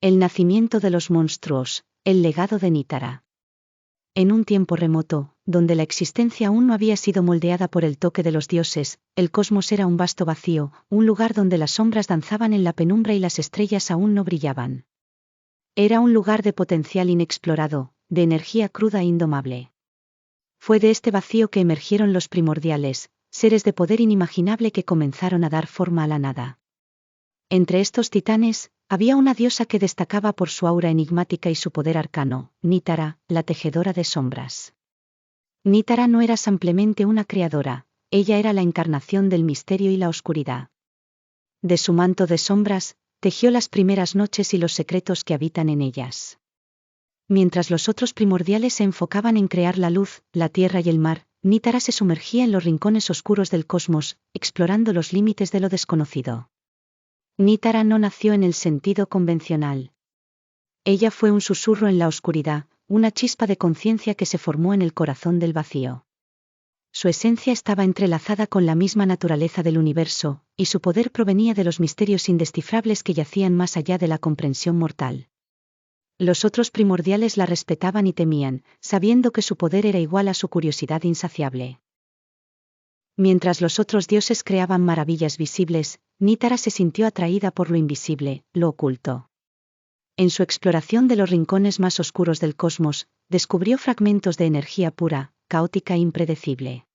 El nacimiento de los monstruos, el legado de Nítara. En un tiempo remoto, donde la existencia aún no había sido moldeada por el toque de los dioses, el cosmos era un vasto vacío, un lugar donde las sombras danzaban en la penumbra y las estrellas aún no brillaban. Era un lugar de potencial inexplorado, de energía cruda e indomable. Fue de este vacío que emergieron los primordiales, seres de poder inimaginable que comenzaron a dar forma a la nada. Entre estos titanes, había una diosa que destacaba por su aura enigmática y su poder arcano, Nítara, la tejedora de sombras. Nítara no era simplemente una creadora, ella era la encarnación del misterio y la oscuridad. De su manto de sombras, tejió las primeras noches y los secretos que habitan en ellas. Mientras los otros primordiales se enfocaban en crear la luz, la tierra y el mar, Nítara se sumergía en los rincones oscuros del cosmos, explorando los límites de lo desconocido. Nítara no nació en el sentido convencional. Ella fue un susurro en la oscuridad, una chispa de conciencia que se formó en el corazón del vacío. Su esencia estaba entrelazada con la misma naturaleza del universo, y su poder provenía de los misterios indescifrables que yacían más allá de la comprensión mortal. Los otros primordiales la respetaban y temían, sabiendo que su poder era igual a su curiosidad insaciable. Mientras los otros dioses creaban maravillas visibles, Nítara se sintió atraída por lo invisible, lo oculto. En su exploración de los rincones más oscuros del cosmos, descubrió fragmentos de energía pura, caótica e impredecible.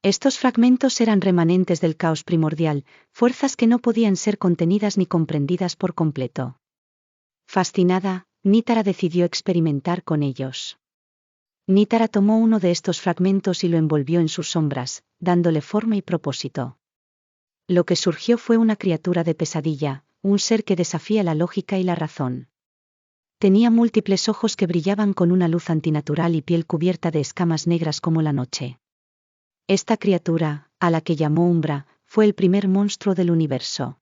Estos fragmentos eran remanentes del caos primordial, fuerzas que no podían ser contenidas ni comprendidas por completo. Fascinada, Nítara decidió experimentar con ellos. Nítara tomó uno de estos fragmentos y lo envolvió en sus sombras, dándole forma y propósito. Lo que surgió fue una criatura de pesadilla, un ser que desafía la lógica y la razón. Tenía múltiples ojos que brillaban con una luz antinatural y piel cubierta de escamas negras como la noche. Esta criatura, a la que llamó Umbra, fue el primer monstruo del universo.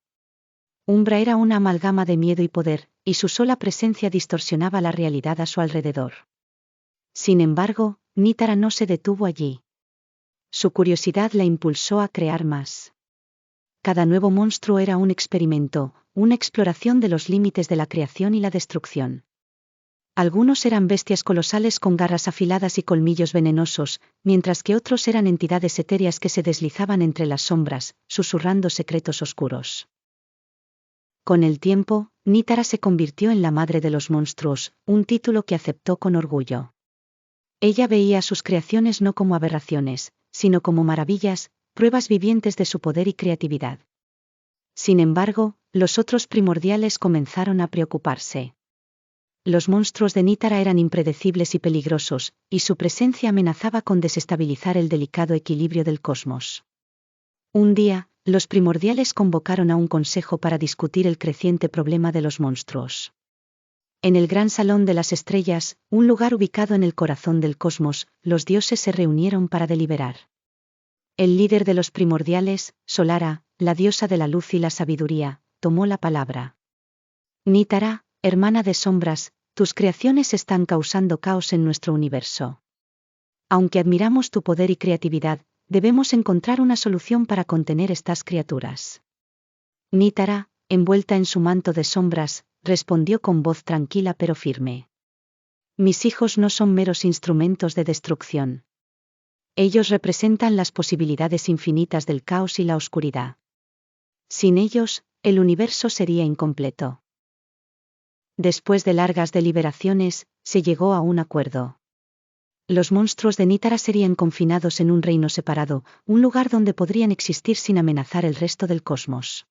Umbra era una amalgama de miedo y poder, y su sola presencia distorsionaba la realidad a su alrededor. Sin embargo, Nítara no se detuvo allí. Su curiosidad la impulsó a crear más. Cada nuevo monstruo era un experimento, una exploración de los límites de la creación y la destrucción. Algunos eran bestias colosales con garras afiladas y colmillos venenosos, mientras que otros eran entidades etéreas que se deslizaban entre las sombras, susurrando secretos oscuros. Con el tiempo, Nítara se convirtió en la madre de los monstruos, un título que aceptó con orgullo. Ella veía a sus creaciones no como aberraciones, sino como maravillas, pruebas vivientes de su poder y creatividad. Sin embargo, los otros primordiales comenzaron a preocuparse. Los monstruos de Nítara eran impredecibles y peligrosos, y su presencia amenazaba con desestabilizar el delicado equilibrio del cosmos. Un día, los primordiales convocaron a un consejo para discutir el creciente problema de los monstruos. En el gran salón de las estrellas, un lugar ubicado en el corazón del cosmos, los dioses se reunieron para deliberar. El líder de los primordiales, Solara, la diosa de la luz y la sabiduría, tomó la palabra. Nítara, hermana de sombras, tus creaciones están causando caos en nuestro universo. Aunque admiramos tu poder y creatividad, debemos encontrar una solución para contener estas criaturas. Nítara, envuelta en su manto de sombras, respondió con voz tranquila pero firme. Mis hijos no son meros instrumentos de destrucción. Ellos representan las posibilidades infinitas del caos y la oscuridad. Sin ellos, el universo sería incompleto. Después de largas deliberaciones, se llegó a un acuerdo. Los monstruos de Nítara serían confinados en un reino separado, un lugar donde podrían existir sin amenazar el resto del cosmos.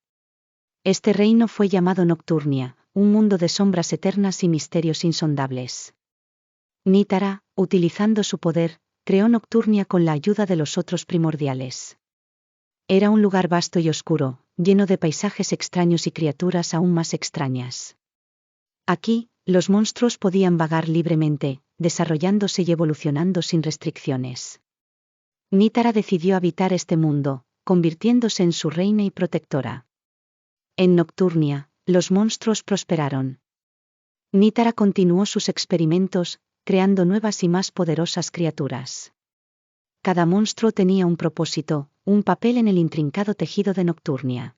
Este reino fue llamado Nocturnia, un mundo de sombras eternas y misterios insondables. Nítara, utilizando su poder, creó Nocturnia con la ayuda de los otros primordiales. Era un lugar vasto y oscuro, lleno de paisajes extraños y criaturas aún más extrañas. Aquí, los monstruos podían vagar libremente, desarrollándose y evolucionando sin restricciones. Nítara decidió habitar este mundo, convirtiéndose en su reina y protectora. En Nocturnia, los monstruos prosperaron. Nítara continuó sus experimentos, creando nuevas y más poderosas criaturas. Cada monstruo tenía un propósito, un papel en el intrincado tejido de Nocturnia.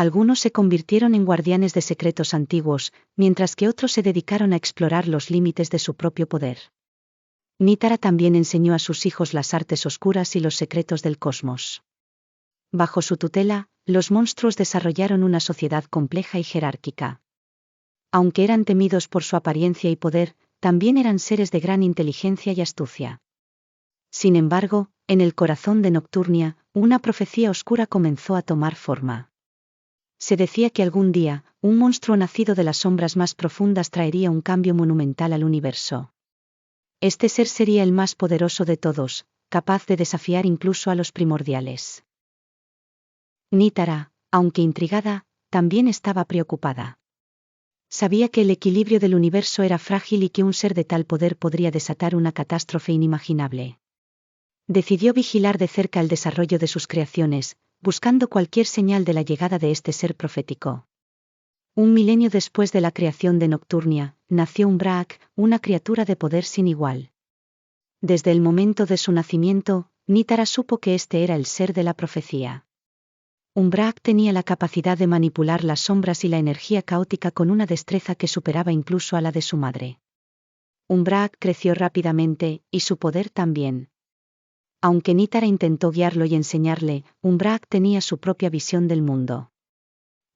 Algunos se convirtieron en guardianes de secretos antiguos, mientras que otros se dedicaron a explorar los límites de su propio poder. Nítara también enseñó a sus hijos las artes oscuras y los secretos del cosmos. Bajo su tutela, los monstruos desarrollaron una sociedad compleja y jerárquica. Aunque eran temidos por su apariencia y poder, también eran seres de gran inteligencia y astucia. Sin embargo, en el corazón de Nocturnia, una profecía oscura comenzó a tomar forma. Se decía que algún día, un monstruo nacido de las sombras más profundas traería un cambio monumental al universo. Este ser sería el más poderoso de todos, capaz de desafiar incluso a los primordiales. Nítara, aunque intrigada, también estaba preocupada. Sabía que el equilibrio del universo era frágil y que un ser de tal poder podría desatar una catástrofe inimaginable. Decidió vigilar de cerca el desarrollo de sus creaciones, buscando cualquier señal de la llegada de este ser profético. Un milenio después de la creación de Nocturnia, nació Umbraak, una criatura de poder sin igual. Desde el momento de su nacimiento, Nítara supo que este era el ser de la profecía. Umbraak tenía la capacidad de manipular las sombras y la energía caótica con una destreza que superaba incluso a la de su madre. Umbraak creció rápidamente, y su poder también. Aunque Nítara intentó guiarlo y enseñarle, Umbraak tenía su propia visión del mundo.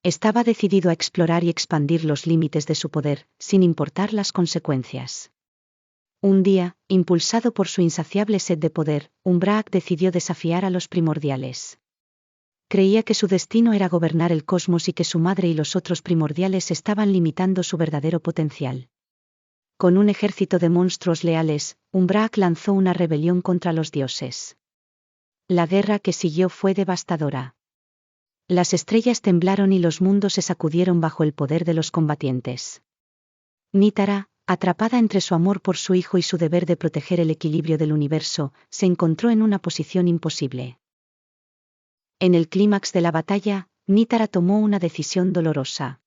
Estaba decidido a explorar y expandir los límites de su poder, sin importar las consecuencias. Un día, impulsado por su insaciable sed de poder, Umbraak decidió desafiar a los primordiales. Creía que su destino era gobernar el cosmos y que su madre y los otros primordiales estaban limitando su verdadero potencial. Con un ejército de monstruos leales, Umbraak lanzó una rebelión contra los dioses. La guerra que siguió fue devastadora. Las estrellas temblaron y los mundos se sacudieron bajo el poder de los combatientes. Nítara, atrapada entre su amor por su hijo y su deber de proteger el equilibrio del universo, se encontró en una posición imposible. En el clímax de la batalla, Nítara tomó una decisión dolorosa.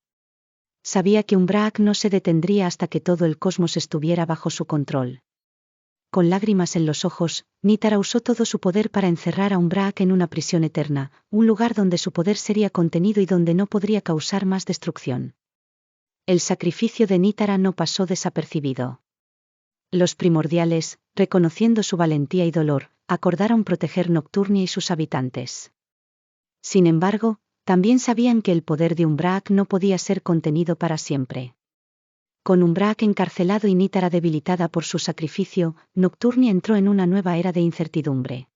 Sabía que Umbraak no se detendría hasta que todo el cosmos estuviera bajo su control. Con lágrimas en los ojos, Nítara usó todo su poder para encerrar a Umbraak en una prisión eterna, un lugar donde su poder sería contenido y donde no podría causar más destrucción. El sacrificio de Nítara no pasó desapercibido. Los primordiales, reconociendo su valentía y dolor, acordaron proteger Nocturnia y sus habitantes. Sin embargo, también sabían que el poder de Umbraak no podía ser contenido para siempre. Con Umbraak encarcelado y Nítara debilitada por su sacrificio, Nocturnia entró en una nueva era de incertidumbre.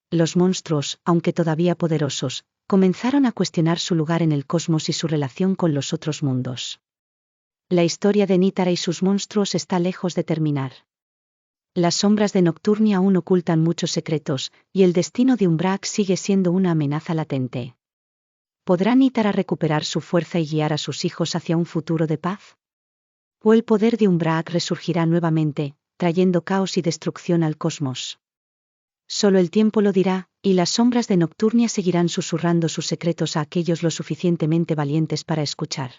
Los monstruos, aunque todavía poderosos, comenzaron a cuestionar su lugar en el cosmos y su relación con los otros mundos. La historia de Nítara y sus monstruos está lejos de terminar. Las sombras de Nocturnia aún ocultan muchos secretos, y el destino de Umbraak sigue siendo una amenaza latente. ¿Podrá Nítara recuperar su fuerza y guiar a sus hijos hacia un futuro de paz? ¿O el poder de Umbraak resurgirá nuevamente, trayendo caos y destrucción al cosmos? Solo el tiempo lo dirá, y las sombras de Nocturnia seguirán susurrando sus secretos a aquellos lo suficientemente valientes para escuchar.